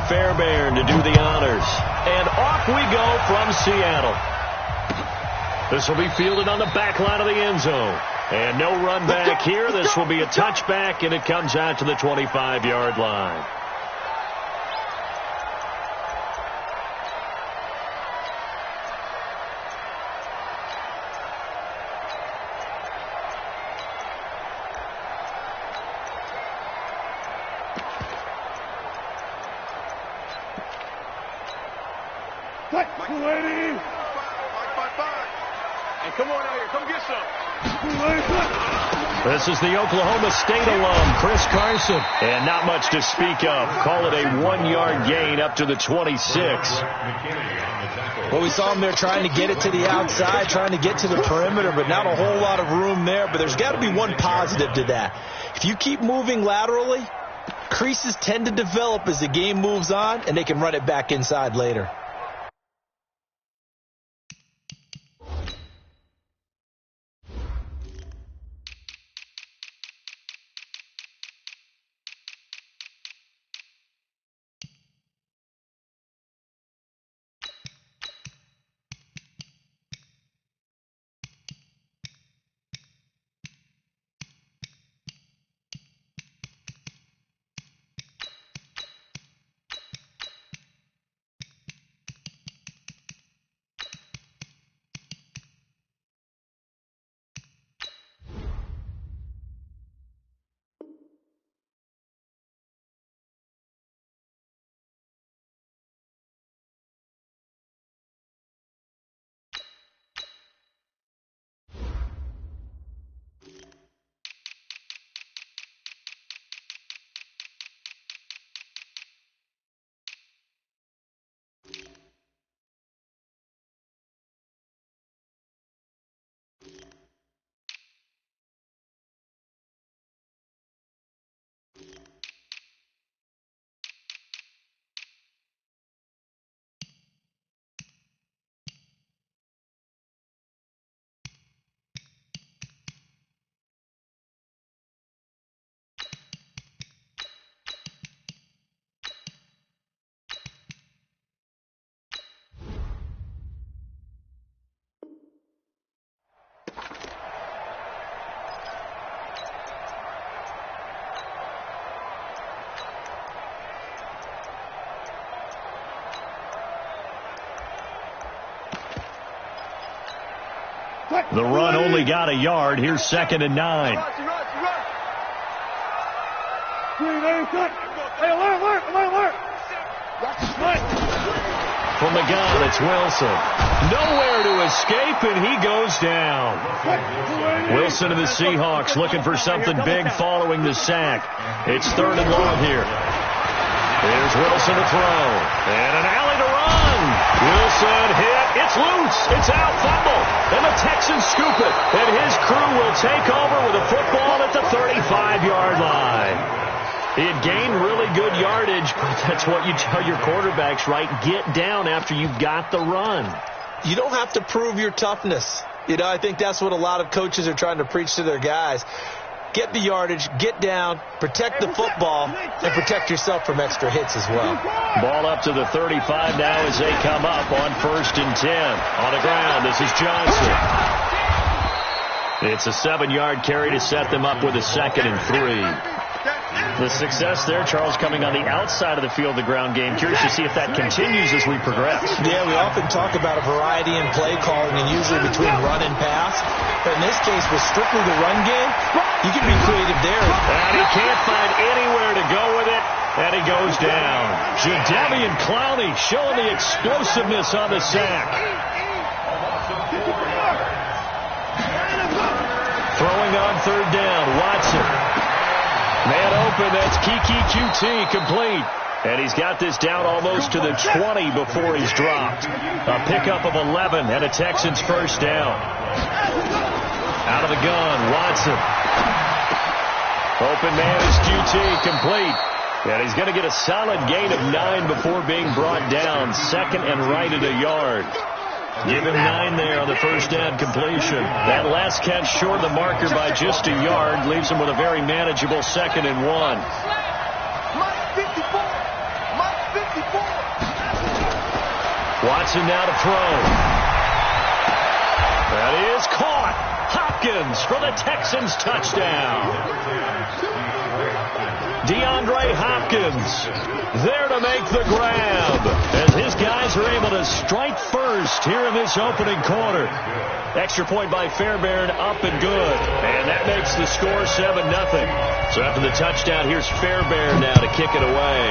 Fairbairn to do the honors. And off we go from Seattle. This will be fielded on the back line of the end zone. And no run back here. This will be a touchback, and it comes out to the 25-yard line. And come on out here. Come get some. This is the Oklahoma State alum, Chris Carson. And not much to speak of. Call it a 1-yard gain up to the 26. Well, we saw him there trying to get it to the outside, trying to get to the perimeter, but not a whole lot of room there. But there's got to be one positive to that. If you keep moving laterally, creases tend to develop as the game moves on, and they can run it back inside later. The run only got a yard. Here's 2nd and 9. From the gun, it's Wilson. Nowhere to escape, and he goes down. Wilson and the Seahawks looking for something big following the sack. It's 3rd and long here. There's Wilson to throw. And an alley to run. Wilson hit. It's loose. It's out. Fumble. And the Texans scoop it. And his crew will take over with a football at the 35-yard line. He had gained really good yardage, but that's what you tell your quarterbacks, right? Get down after you've got the run. You don't have to prove your toughness. You know, I think that's what a lot of coaches are trying to preach to their guys. Get the yardage, get down, protect the football, and protect yourself from extra hits as well. Ball up to the 35 now as they come up on 1st and 10. On the ground, this is Johnson. It's a 7-yard carry to set them up with a 2nd and 3. The success there, Charles, coming on the outside of the field, the ground game. Curious to see if that continues as we progress. Yeah, we often talk about a variety in play calling and usually between run and pass. But in this case, with strictly the run game, you can be creative there. And he can't find anywhere to go with it, and he goes down. Jadeveon Clowney showing the explosiveness on the sack. Throwing on 3rd down, Watson. Man open, that's Kiki QT complete. And he's got this down almost to the 20 before he's dropped. A pickup of 11 and a Texans 1st down. Out of the gun, Watson. Open man is QT complete. And he's going to get a solid gain of 9 before being brought down. 2nd and right at a yard. Give him 9 there on the 1st down completion. That last catch short of the marker by just a yard leaves him with a very manageable 2nd and 1. Watson now to throw. That is caught. Hopkins for the Texans touchdown. DeAndre Hopkins there to make the grab as his guys are able to strike first here in this opening quarter. Extra point by Fairbairn, up and good. And that makes the score 7-0. So after the touchdown, here's Fairbairn now to kick it away.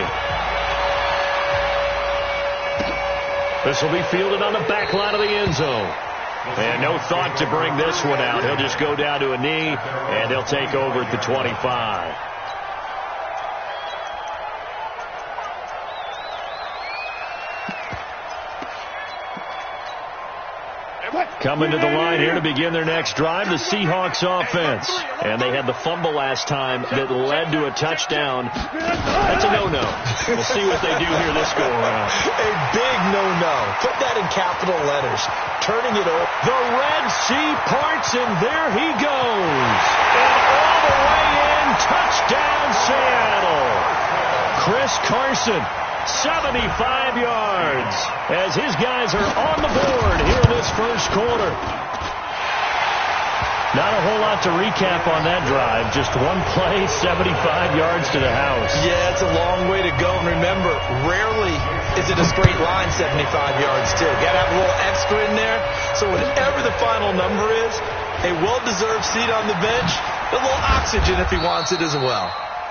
This will be fielded on the back line of the end zone. And no thought to bring this one out. He'll just go down to a knee, and they'll take over at the 25. Coming to the line here to begin their next drive, the Seahawks offense. And they had the fumble last time that led to a touchdown. That's a no-no. We'll see what they do here this go-around. A big no-no. Put that in capital letters. Turning it over. The Red Sea parts, and there he goes. And all the way in, touchdown Seattle. Chris Carson, 75 yards as his guys are on the board here in this first quarter. Not a whole lot to recap on that drive. Just one play, 75 yards to the house. Yeah, it's a long way to go. And remember, rarely is it a straight line 75 yards, too. Got to have a little extra in there. So whatever the final number is, a well-deserved seat on the bench, a little oxygen if he wants it as well.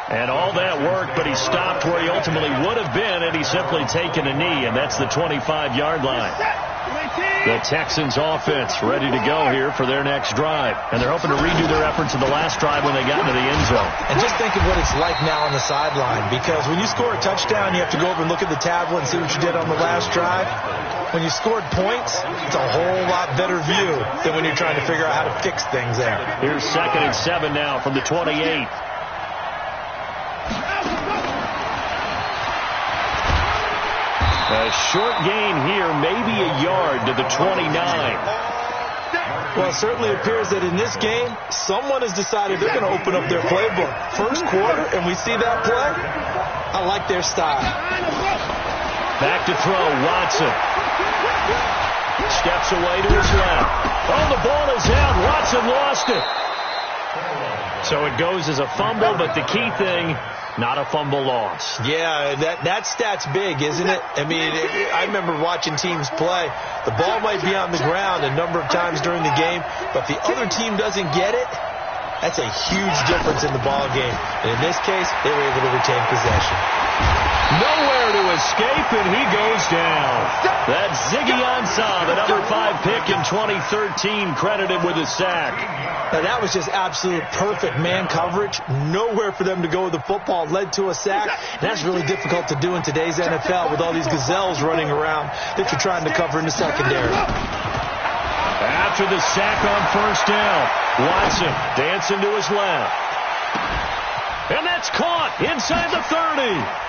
And all that work, but he stopped where he ultimately would have been, and he's simply taken a knee, and that's the 25-yard line. The Texans offense ready to go here for their next drive. And they're hoping to redo their efforts in the last drive when they got into the end zone. And just think of what it's like now on the sideline, because when you score a touchdown, you have to go over and look at the tablet and see what you did on the last drive. When you scored points, it's a whole lot better view than when you're trying to figure out how to fix things there. Here's 2nd and 7 now from the 28. A short gain here, maybe a yard to the 29. Well, it certainly appears that in this game, someone has decided they're going to open up their playbook. First quarter, and we see that play. I like their style. Back to throw, Watson. Steps away to his left. Oh, the ball is out. Watson lost it. So it goes as a fumble, but the key thing, not a fumble loss. Yeah, that stat's big, isn't it? I mean, I remember watching teams play. The ball might be on the ground a number of times during the game, but if the other team doesn't get it, that's a huge difference in the ball game. And in this case, they were able to retain possession. Nowhere to escape, and he goes down. That's Ziggy Ansah, the number 5 pick in 2013, credited with a sack. Now, that was just absolute perfect man coverage. Nowhere for them to go with the football. Led to a sack. That's really difficult to do in today's NFL with all these gazelles running around that you're trying to cover in the secondary. After the sack on first down, Watson dancing to his left. And that's caught inside the 30.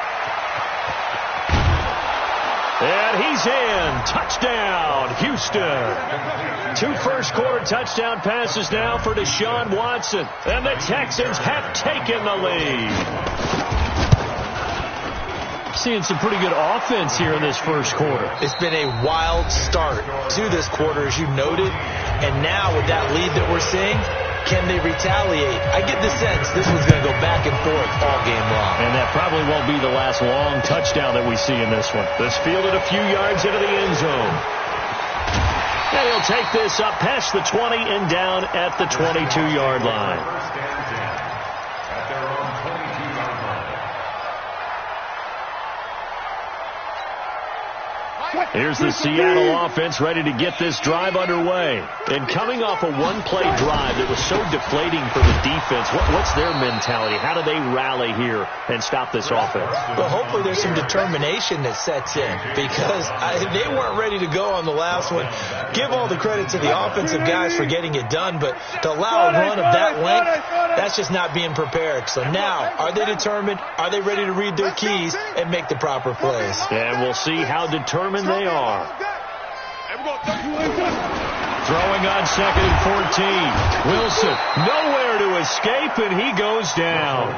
And he's in. Touchdown, Houston. 2 first-quarter touchdown passes now for Deshaun Watson. And the Texans have taken the lead. Seeing some pretty good offense here in this first quarter. It's been a wild start to this quarter, as you noted. And now with that lead that we're seeing, can they retaliate? I get the sense this one's going to go back and forth all game long. And that probably won't be the last long touchdown that we see in this one. This fielded a few yards into the end zone. And he'll take this up past the 20 and down at the 22-yard line. Here's the Seattle offense ready to get this drive underway. And coming off a one-play drive that was so deflating for the defense, what's their mentality? How do they rally here and stop this offense? Well, hopefully there's some determination that sets in, because they weren't ready to go on the last one. Give all the credit to the offensive guys for getting it done, but to allow a run of that length, that's just not being prepared. So now, are they determined? Are they ready to read their keys and make the proper plays? And we'll see how determined they are. Throwing on 2nd and 14. Wilson nowhere to escape, and he goes down.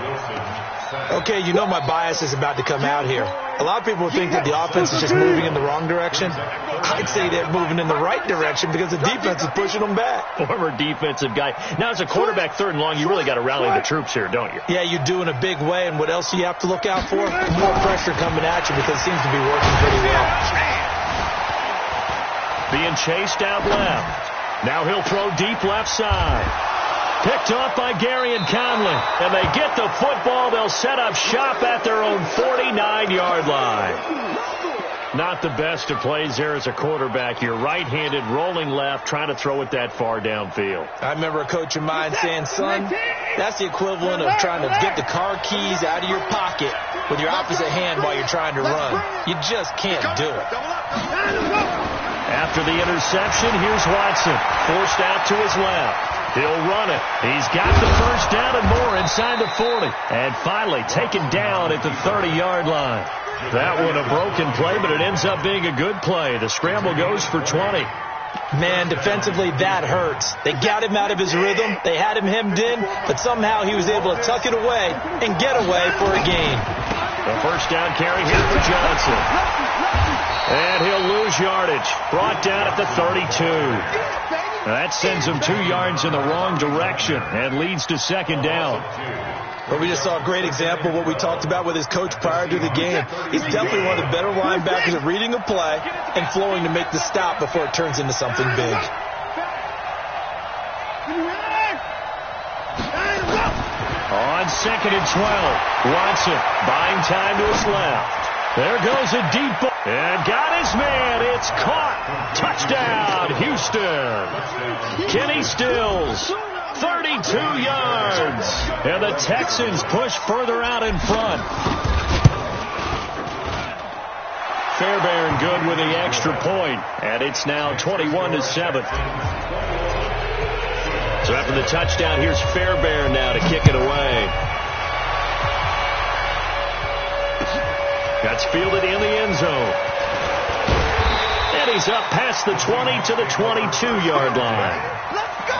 Okay, you know my bias is about to come out here. A lot of people think that the offense is just moving in the wrong direction. I'd say they're moving in the right direction because the defense is pushing them back. Former defensive guy. Now, as a quarterback, 3rd and long, you really got to rally the troops here, don't you? Yeah, you do in a big way. And what else do you have to look out for? More pressure coming at you because it seems to be working pretty well. Being chased out left. Now he'll throw deep left side. Picked off by Gary and Conley. And they get the football. They'll set up shop at their own 49-yard line. Not the best of plays there as a quarterback. You're right-handed, rolling left, trying to throw it that far downfield. I remember a coach of mine saying, son, that's the equivalent of trying to get the car keys out of your pocket with your opposite hand while you're trying to run. You just can't do it. After the interception, here's Watson. Forced out to his left. He'll run it. He's got the first down and more inside the 40. And finally taken down at the 30-yard line. That one a broken play, but it ends up being a good play. The scramble goes for 20. Man, defensively, that hurts. They got him out of his rhythm. They had him hemmed in, but somehow he was able to tuck it away and get away for a gain. The first down carry here for Johnson. And he'll lose yardage. Brought down at the 32. That sends him 2 yards in the wrong direction and leads to 2nd down. But we just saw a great example of what we talked about with his coach prior to the game. He's definitely one of the better linebackers at reading a play and flowing to make the stop before it turns into something big. On 2nd and 12, Watson buying time to his left. There goes a deep ball. And got his man. It's caught. Touchdown, Houston. Kenny Stills, 32 yards. And the Texans push further out in front. Fairbairn good with the extra point. And it's now 21-7. So after the touchdown, here's Fairbairn now to kick it away. That's fielded in the end zone. And he's up past the 20 to the 22-yard line. Let's go!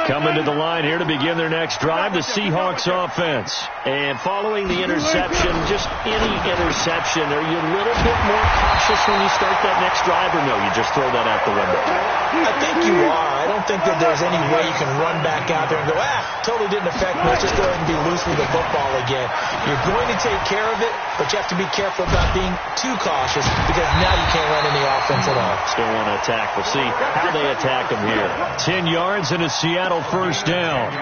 Coming to the line here to begin their next drive, the Seahawks offense. And following the interception, just any interception, are you a little bit more cautious when you start that next drive, or no, you just throw that out the window? I think you are. I don't think that there's any way you can run back out there and go, totally didn't affect me. Let's just go ahead and be loose with the football again. You're going to take care of it, but you have to be careful about being too cautious because now you can't run any offense at all. Still want to attack. We'll see how they attack them here. 10 yards and a Seattle first down.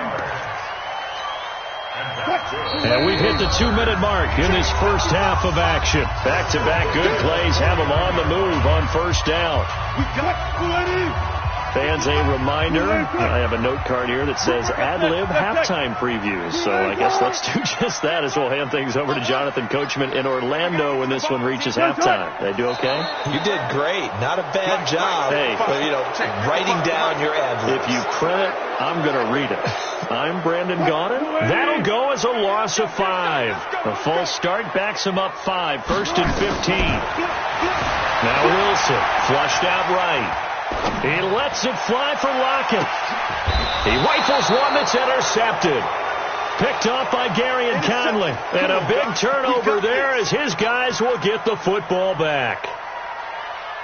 And we've hit the 2-minute mark in this first half of action. Back-to-back good plays have them on the move on first down. We got 20. Fans, a reminder, I have a note card here that says ad-lib halftime previews. So I guess let's do just that as we'll hand things over to Jonathan Coachman in Orlando when this one reaches halftime. Did I do okay? You did great. Not a bad job. Hey, but, writing down your ad-libs. If you print it, I'm going to read it. I'm Brandon Gaudin. That'll go as a loss of 5. The full start backs him up 5. 1st and 15. Now Wilson flushed out right. He lets it fly for Lockett. He rifles one that's intercepted. Picked off by Gary and Conley. And a big turnover there as his guys will get the football back.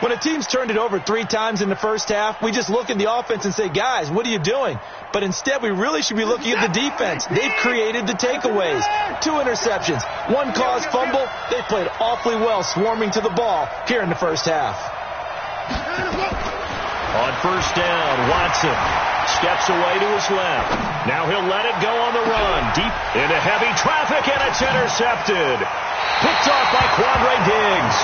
When a team's turned it over 3 times in the first half, we just look at the offense and say, guys, what are you doing? But instead, we really should be looking at the defense. They've created the takeaways. 2 interceptions, 1 caused fumble. They played awfully well swarming to the ball here in the first half. On first down, Watson steps away to his left. Now he'll let it go on the run. Deep into heavy traffic, and it's intercepted. Picked off by Quandre Diggs.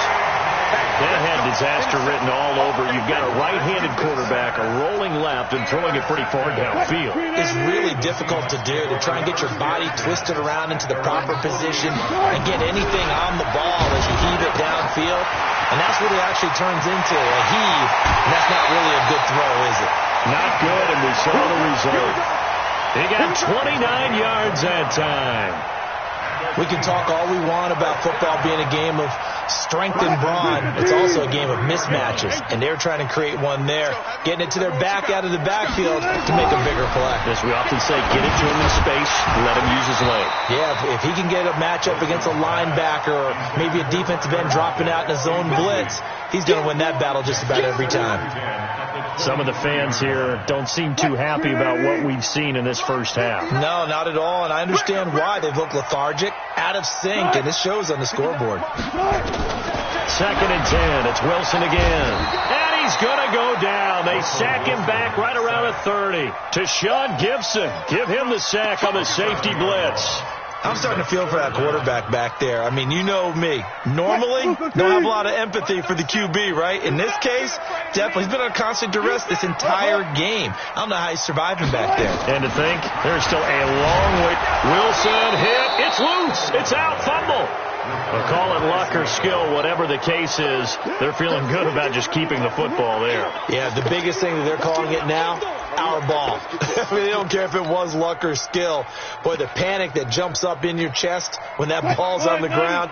That had disaster written all over. You've got a right-handed quarterback, a rolling left, and throwing it pretty far downfield. It's really difficult to do, to try and get your body twisted around into the proper position and get anything on the ball as you heave it downfield. And that's what it actually turns into, a heave. And that's not really a good throw, is it? Not good, and we saw the result. He got 29 yards that time. We can talk all we want about football being a game of strength and brawn. It's also a game of mismatches, and they're trying to create one there, getting it to their back out of the backfield to make a bigger play. As we often say, get it to him in space, let him use his leg. Yeah, if he can get a matchup against a linebacker or maybe a defensive end dropping out in a zone blitz, he's going to win that battle just about every time. Some of the fans here don't seem too happy about what we've seen in this first half. No, not at all, and I understand why. They've looked lethargic, out of sync, and this shows on the scoreboard. 2nd and 10. It's Wilson again. And he's going to go down. They sack him back right around a 30. To Sean Gibson. Give him the sack on the safety blitz. I'm starting to feel for that quarterback back there. I mean, you know me. Normally, don't have a lot of empathy for the QB, right? In this case, definitely. He's been on constant duress this entire game. I don't know how he's surviving back there. And to think, there's still a long way. Wilson hit. It's loose. It's out. Fumble. Well, call it luck or skill, whatever the case is. They're feeling good about just keeping the football there. Yeah, the biggest thing that they're calling it now, our ball. I mean, they don't care if it was luck or skill. Boy, the panic that jumps up in your chest when that ball's on the ground,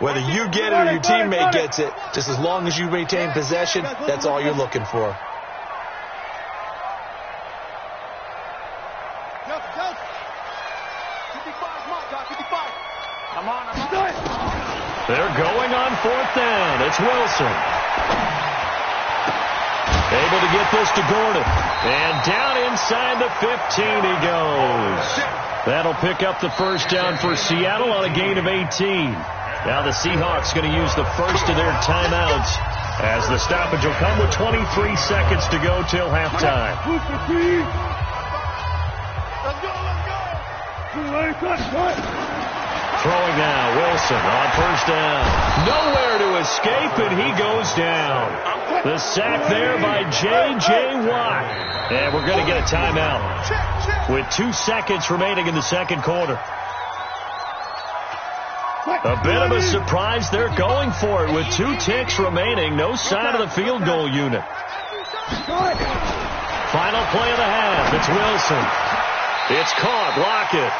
whether you get it or your teammate gets it, just as long as you maintain possession, that's all you're looking for. They're going on 4th down. It's Wilson. Able to get this to Gordon. And down inside the 15 he goes. That'll pick up the first down for Seattle on a gain of 18. Now the Seahawks going to use the first of their timeouts as the stoppage will come with 23 seconds to go till halftime. Throwing now, Wilson on 1st down. Nowhere to escape, and he goes down. The sack there by J.J. Watt. And we're going to get a timeout with 2 seconds remaining in the second quarter. A bit of a surprise. They're going for it with 2 ticks remaining. No sign of the field goal unit. Final play of the half. It's Wilson. It's caught. Lockett.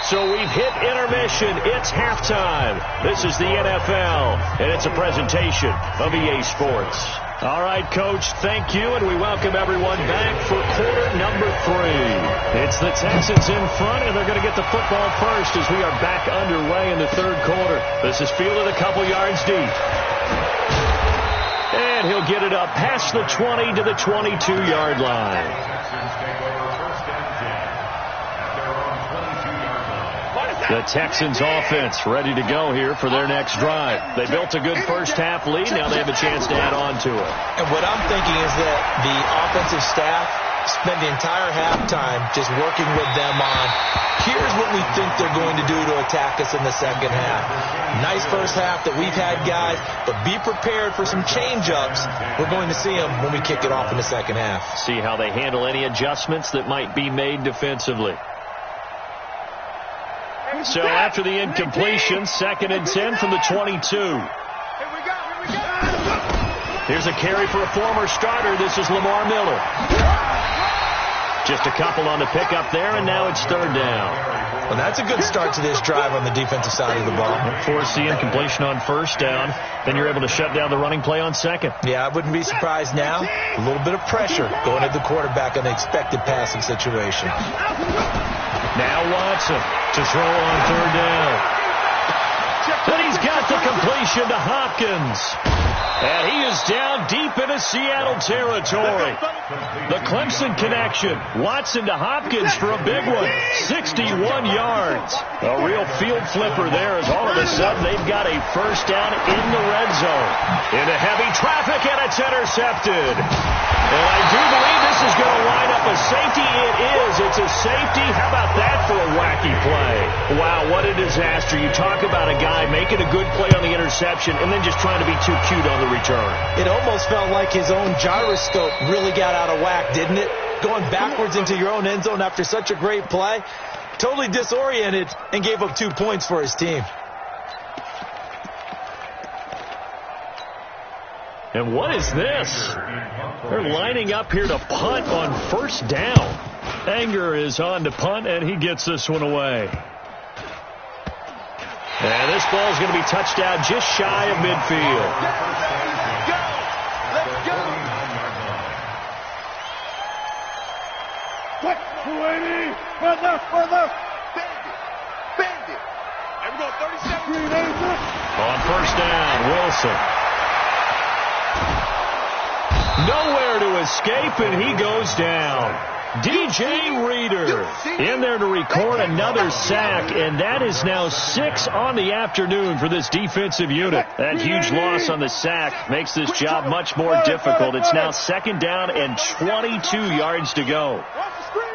So we've hit intermission. It's halftime. This is the NFL, and it's a presentation of EA Sports. All right, Coach, thank you, and we welcome everyone back for quarter number 3. It's the Texans in front, and they're going to get the football first as we are back underway in the third quarter. This is fielded a couple yards deep. And he'll get it up past the 20 to the 22-yard line. The Texans offense ready to go here for their next drive. They built a good first half lead. Now they have a chance to add on to it. And what I'm thinking is that the offensive staff spent the entire halftime just working with them on, here's what we think they're going to do to attack us in the second half. Nice first half that we've had, guys, but be prepared for some change-ups. We're going to see them when we kick it off in the second half. See how they handle any adjustments that might be made defensively. So after the incompletion, 2nd and 10 from the 22. Here's a carry for a former starter. This is Lamar Miller. Just a couple on the pickup there, and now it's 3rd down. Well, that's a good start to this drive on the defensive side of the ball. Force the incompletion on 1st down. Then you're able to shut down the running play on 2nd. Yeah, I wouldn't be surprised now. A little bit of pressure going at the quarterback on the expected passing situation. Now Watson to throw on 3rd down. Then he's got the completion to Hopkins. And he is down deep into Seattle territory. The Clemson connection. Watson to Hopkins for a big one. 61 yards. A real field flipper there as all of a sudden they've got a first down in the red zone. Into heavy traffic, and it's intercepted. And I do believe this is going to line up a safety. It is. It's a safety. How about that for a wacky play? Wow, what a disaster. You talk about a guy making a good play on the interception and then just trying to be too cute on the return. It almost felt like his own gyroscope really got out of whack, didn't it? Going backwards into your own end zone after such a great play. Totally disoriented and gave up 2 points for his team. And what is this? They're lining up here to punt on 1st down. Anger is on to punt, and he gets this one away. And this ball is going to be touched down just shy of midfield. Let's go. What? 280. One left. Bend it. And we're going 37. On first down, Wilson. Nowhere to escape, and he goes down. DJ Reader in there to record another sack, and that is now 6 on the afternoon for this defensive unit. That huge loss on the sack makes this job much more difficult. It's now 2nd down and 22 yards to go. Watch the screen.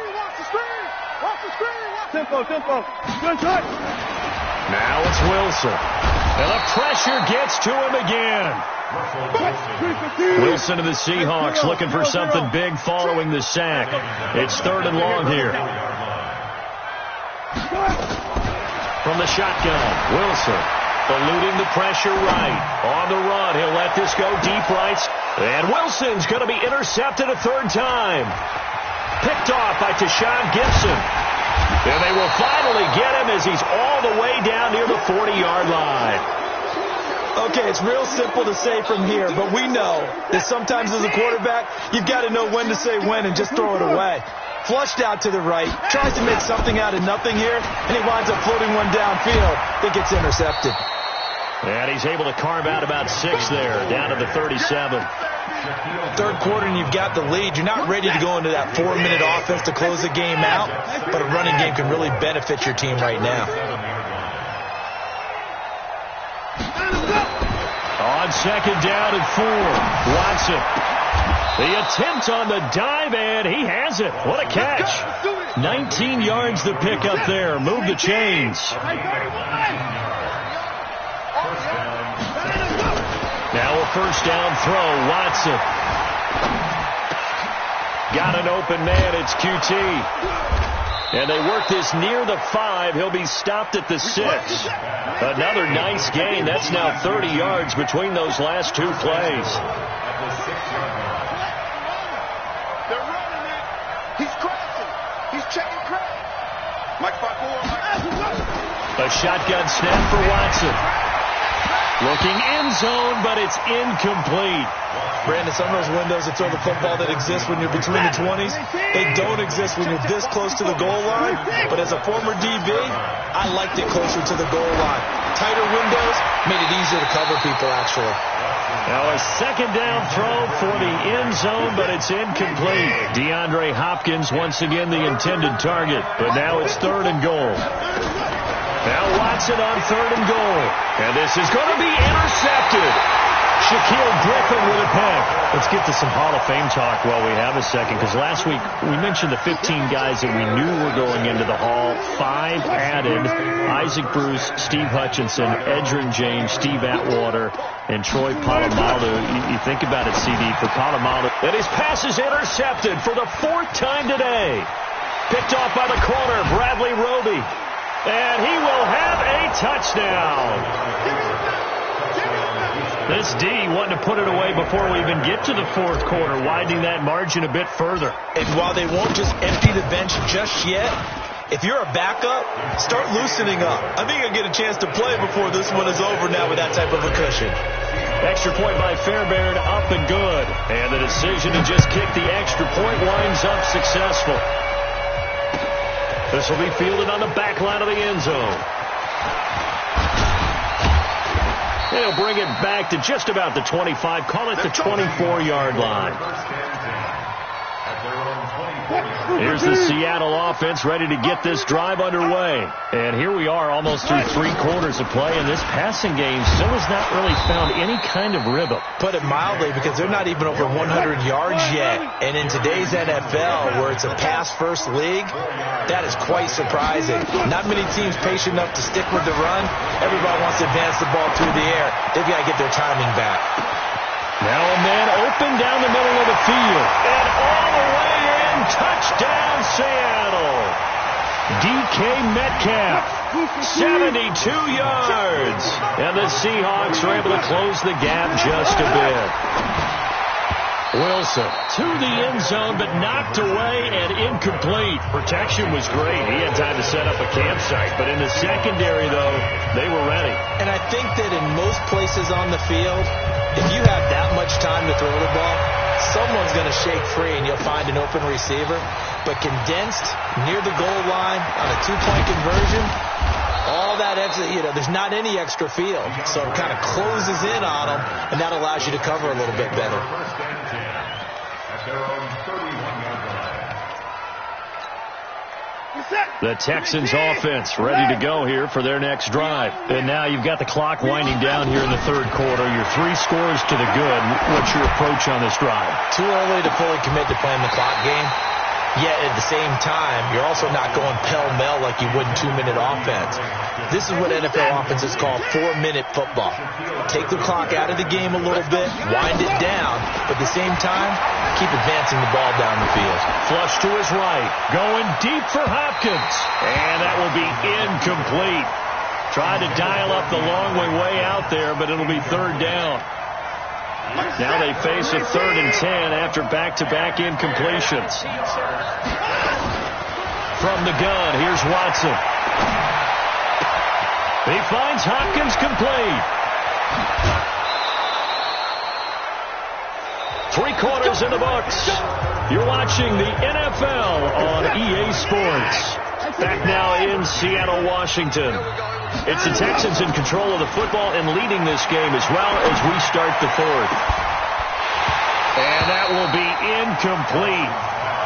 Tempo. Good touch. Now it's Wilson. And the pressure gets to him again. Wilson of the Seahawks looking for something big following the sack. It's 3rd and long here. From the shotgun, Wilson eluding the pressure right. On the run, he'll let this go deep right. And Wilson's going to be intercepted a 3rd time. Picked off by Tashawn Gibson. And they will finally get him as he's all the way down near the 40-yard line. Okay, it's real simple to say from here, but we know that sometimes as a quarterback, you've got to know when to say when and just throw it away. Flushed out to the right, tries to make something out of nothing here, and he winds up floating one downfield that gets intercepted. And he's able to carve out about 6 there, down to the 37. 3rd quarter and you've got the lead. You're not ready to go into that 4-minute offense to close the game out, but a running game can really benefit your team right now. On 2nd down and 4, Watson. The attempt on the dive, and he has it. What a catch. 19 yards to pick up there. Move the chains. Now a 1st down throw, Watson. Got an open man, it's QT. And they work this near the 5. He'll be stopped at the 6. Another nice gain. That's now 30 yards between those last 2 plays. They're running it. He's crashing. He's checking crash. Mike 5-4. A shotgun snap for Watson. Looking end zone, but it's incomplete. Brandon, some of those windows that throw the football that exist when you're between the 20s, they don't exist when you're this close to the goal line. But as a former DB, I liked it closer to the goal line. Tighter windows made it easier to cover people, actually. Now a 2nd down throw for the end zone, but it's incomplete. DeAndre Hopkins once again the intended target, but now it's 3rd and goal. Now Watson on 3rd and goal. And this is going to be intercepted. Shaquille Griffin with a pick. Let's get to some Hall of Fame talk while we have a second, because last week we mentioned the 15 guys that we knew were going into the Hall. 5 added: Isaac Bruce, Steve Hutchinson, Edgerrin James, Steve Atwater, and Troy Polamalu. You think about it, CD, for Polamalu. And his pass is intercepted for the 4th time today. Picked off by the corner, Bradley Roby. And he will have a touchdown. This D wanting to put it away before we even get to the 4th quarter, widening that margin a bit further. And while they won't just empty the bench just yet, if you're a backup, start loosening up. I think you'll get a chance to play before this one is over now with that type of a cushion. Extra point by Fairbairn, up and good. And the decision to just kick the extra point winds up successful. This will be fielded on the back line of the end zone. They'll bring it back to just about the 25. Call it the 24-yard line. Here's the Seattle offense ready to get this drive underway. And here we are almost through 3 quarters of play, and this passing game still has not really found any kind of rhythm. Put it mildly, because they're not even over 100 yards yet. And in today's NFL, where it's a pass-first league, that is quite surprising. Not many teams patient enough to stick with the run. Everybody wants to advance the ball through the air. They've got to get their timing back. Now a man open down the middle of the field. And all the way in, touchdown Seattle. DK Metcalf, 72 yards. And the Seahawks are able to close the gap just a bit. Wilson to the end zone, but knocked away and incomplete. Protection was great. He had time to set up a campsite, but in the secondary, though, they were ready. And I think that in most places on the field, if you have that much time to throw the ball, someone's going to shake free and you'll find an open receiver. But condensed near the goal line on a two-point conversion, all that extra, there's not any extra field. So it kind of closes in on them, and that allows you to cover a little bit better. The Texans offense ready to go here for their next drive. And now you've got the clock winding down here in the third quarter. You're 3 scores to the good. What's your approach on this drive? Too early to fully commit to playing the clock game. Yet at the same time, you're also not going pell-mell like you would in 2-minute offense. This is what NFL offenses call 4-minute football. Take the clock out of the game a little bit, wind it down, but at the same time, keep advancing the ball down the field. Flush to his right, going deep for Hopkins, and that will be incomplete. Tried to dial up the long way out there, but it'll be third down. Now they face a 3rd and 10 after back-to-back incompletions. From the gun, here's Watson. He finds Hopkins complete. 3 quarters in the books. You're watching the NFL on EA Sports. Back now in Seattle, Washington. It's the Texans in control of the football and leading this game as well as we start the 4th. And that will be incomplete.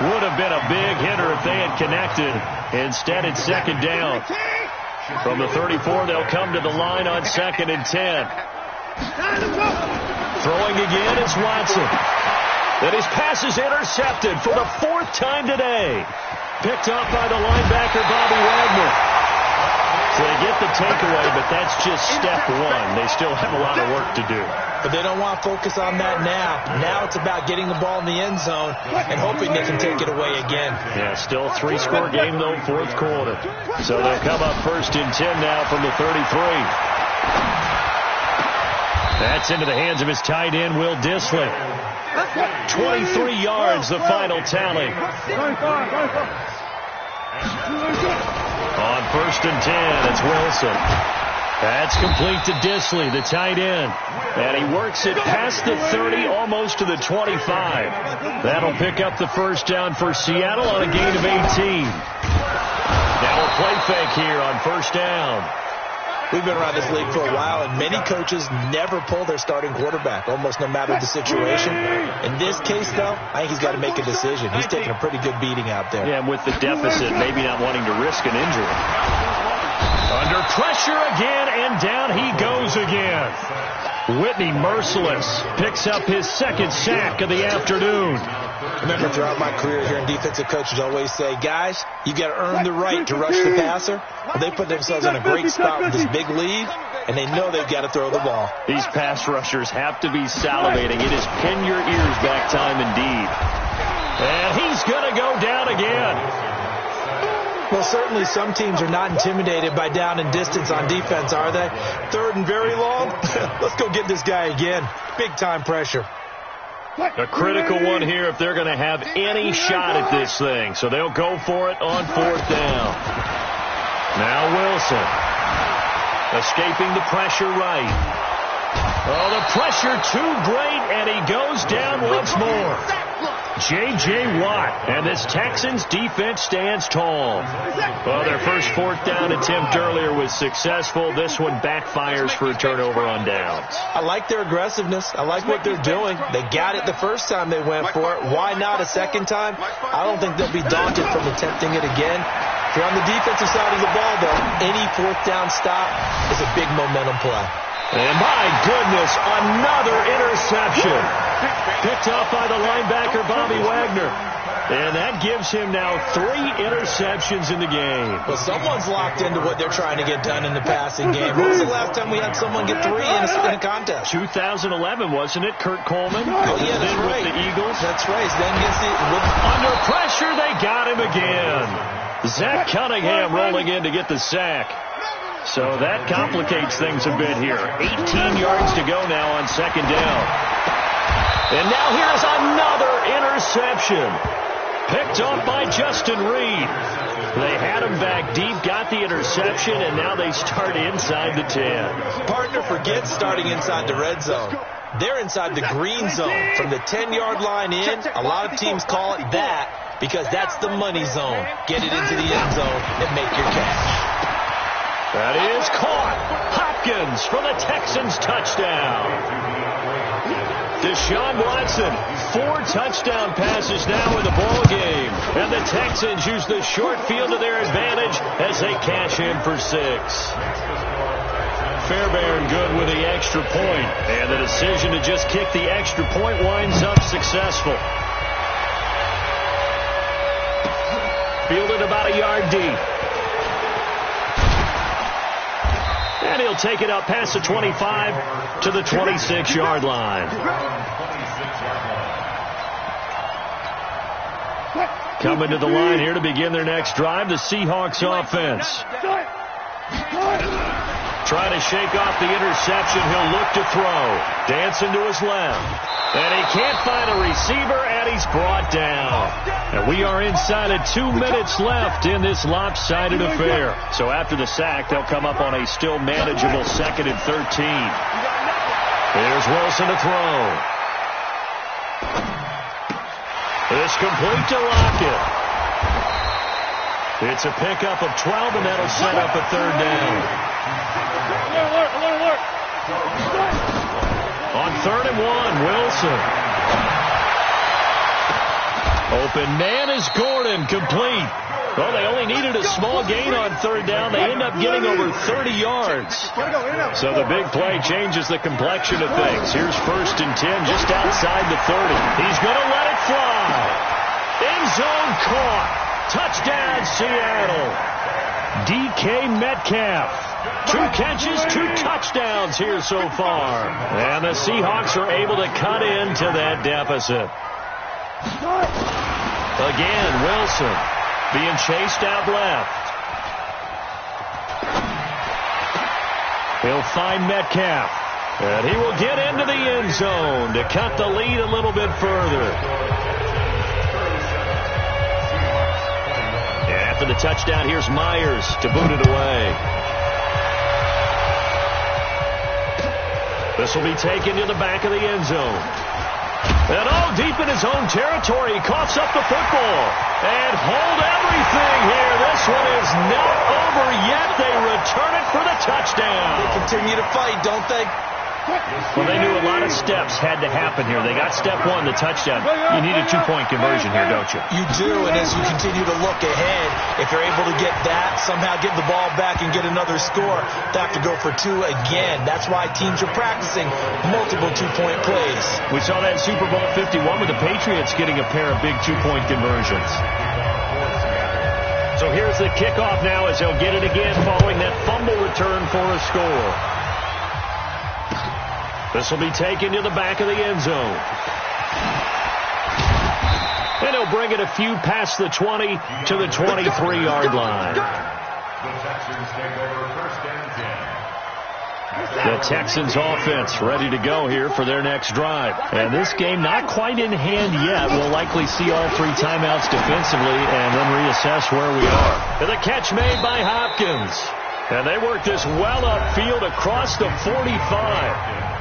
Would have been a big hitter if they had connected. Instead, it's 2nd down. From the 34, they'll come to the line on 2nd and 10. Throwing again, it's Watson. And his pass is intercepted for the 4th time today. Picked up by the linebacker, Bobby Wagner. So they get the takeaway, but that's just step 1. They still have a lot of work to do. But they don't want to focus on that now. Now it's about getting the ball in the end zone and hoping they can take it away again. Yeah, still a 3-score game, though, 4th quarter. So they'll come up 1st and 10 now from the 33. That's into the hands of his tight end, Will Dissly. 23 yards, the final tally. On 1st and 10, it's Wilson. That's complete to Dissly, the tight end. And he works it past the 30, almost to the 25. That'll pick up the 1st down for Seattle on a gain of 18. Now a play fake here on 1st down. We've been around this league for a while, and many coaches never pull their starting quarterback, almost no matter the situation. In this case, though, I think he's got to make a decision. He's taking a pretty good beating out there. Yeah, and with the deficit, maybe not wanting to risk an injury. Under pressure again, and down he goes again. Whitney, merciless, picks up his 2nd sack of the afternoon. Remember, throughout my career here in defensive coaches always say, guys, you got to earn the right to rush the passer. Well, they put themselves in a great spot with this big lead, and they know they've got to throw the ball. These pass rushers have to be salivating. It is pin your ears back time indeed. And he's going to go down again. Well, certainly some teams are not intimidated by down and distance on defense, are they? 3rd and very long? Let's go get this guy again. Big time pressure. A critical one here if they're going to have any shot at this thing. So they'll go for it on 4th down. Now Wilson. Escaping the pressure right. Oh, the pressure too great, and he goes down once more. J.J. Watt, and this Texans defense stands tall. Well, their first 4th down attempt earlier was successful. This one backfires for a turnover on downs. I like their aggressiveness. I like what they're doing. They got it the first time they went for it. Why not a second time? I don't think they'll be daunted from attempting it again. If you're on the defensive side of the ball, though, any 4th down stop is a big momentum play. And my goodness, another interception. Picked off by the linebacker, Bobby Wagner. And that gives him now 3 interceptions in the game. Well, someone's locked into what they're trying to get done in the passing game. When was the last time we had someone get 3 in a contest? 2011, wasn't it? Kurt Coleman? Oh, yeah, that's right. With the Eagles. That's right. Then gets under pressure, they got him again. Zach Cunningham rolling in to get the sack. So that complicates things a bit here. 18 yards to go now on 2nd down. And now here's another interception. Picked off by Justin Reed. They had him back deep, got the interception, and now they start inside the 10. Partner forgets starting inside the red zone. They're inside the green zone. From the 10-yard line in, a lot of teams call it that because that's the money zone. Get it into the end zone and make your cash. That is caught. Hopkins for the Texans touchdown. Deshaun Watson, 4 touchdown passes now in the ball game. And the Texans use the short field to their advantage as they cash in for 6. Fairbairn good with the extra point. And the decision to just kick the extra point winds up successful. Fielded about a yard deep. And he'll take it up past the 25 to the 26-yard line. Coming to the line here to begin their next drive, the Seahawks offense. Trying to shake off the interception. He'll look to throw. Dancing to his left. And he can't find a receiver, and he's brought down. And we are inside of 2 minutes left in this lopsided affair. So after the sack, they'll come up on a still manageable 2nd and 13. Here's Wilson to throw. It's complete to Lockett. It's a pickup of 12, and that'll set up a 3rd down. On 3rd and 1, Wilson. Open man is Gordon, complete. Well, they only needed a small gain on 3rd down. They end up getting over 30 yards. So the big play changes the complexion of things. Here's 1st and 10 just outside the 30. He's going to let it fly. End zone caught. Touchdown, Seattle. DK Metcalf. 2 catches, 2 touchdowns here so far. And the Seahawks are able to cut into that deficit. Again, Wilson being chased out left. He'll find Metcalf. And he will get into the end zone to cut the lead a little bit further. And after the touchdown, here's Myers to boot it away. This will be taken to the back of the end zone. And all deep in his own territory, he coughs up the football. And hold everything here. This one is not over yet. They return it for the touchdown. They continue to fight, don't they? Well, they knew a lot of steps had to happen here. They got step 1, the touchdown. You need a 2-point conversion here, don't you? You do, and as you continue to look ahead, if you're able to get that, somehow get the ball back and get another score, they have to go for 2 again. That's why teams are practicing multiple 2-point plays. We saw that Super Bowl 51 with the Patriots getting a pair of big 2-point conversions. So here's the kickoff now as they'll get it again following that fumble return for a score. This will be taken to the back of the end zone. And he'll bring it a few past the 20 to the 23-yard line. The Texans offense ready to go here for their next drive. And this game not quite in hand yet. We'll likely see all 3 timeouts defensively and then reassess where we are. And the catch made by Hopkins. And they work this well upfield across the 45.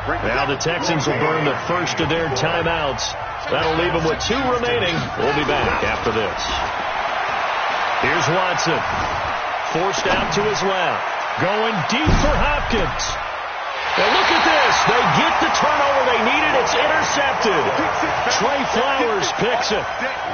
Now the Texans will burn the first of their timeouts. That'll leave them with 2 remaining. We'll be back after this. Here's Watson. Forced out to his left. Going deep for Hopkins. And look at this. They get the turnover they needed. It's intercepted. Trey Flowers picks it.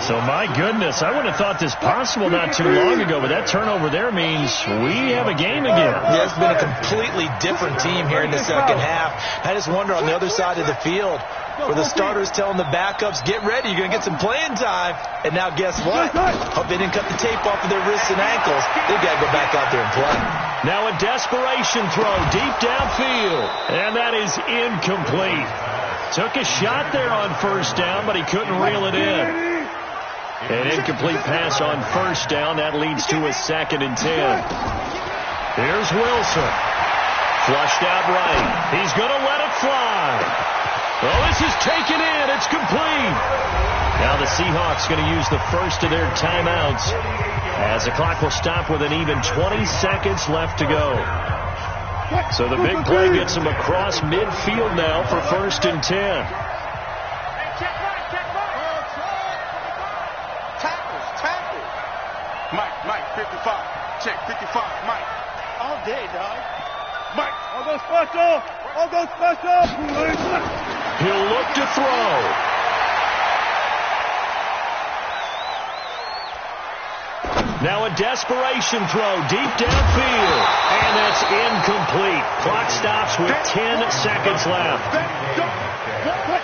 So, my goodness, I wouldn't have thought this possible not too long ago, but that turnover there means we have a game again. Yeah, it's been a completely different team here in the second half. I just wonder on the other side of the field where the starters telling the backups, get ready, you're going to get some playing time. And now guess what? Hope they didn't cut the tape off of their wrists and ankles. They've got to go back out there and play. Now a desperation throw deep downfield. And that is incomplete. Took a shot there on first down, but he couldn't reel it in. An incomplete pass on first down. That leads to a 2nd and 10. Here's Wilson. Flushed out right. He's going to let it fly. Oh, this is taken in. It's complete. Now the Seahawks going to use the first of their timeouts as the clock will stop with an even 20 seconds left to go. So the big play gets them across midfield now for 1st and 10. Tackle. Mike, 55. Check, 55, Mike. All day, dog. Mike. I'll go special. He'll look to throw. Now a desperation throw deep downfield. And that's incomplete. Clock stops with 10 seconds left.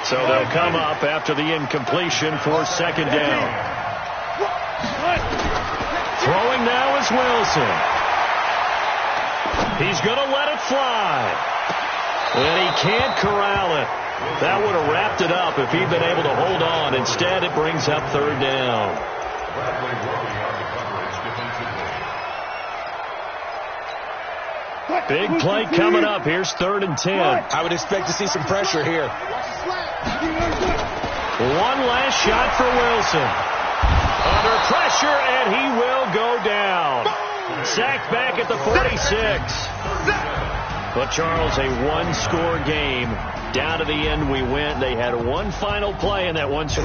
So they'll come up after the incompletion for 2nd down. Throwing now is Wilson. He's going to let it fly. And he can't corral it. That would have wrapped it up if he'd been able to hold on. Instead, it brings up 3rd down. Big play coming up. Here's 3rd and 10. I would expect to see some pressure here. One last shot for Wilson. Under pressure, and he will go down. Sacked back at the 46. But, Charles, a one-score game. Down to the end we went. They had one final play in that one-score.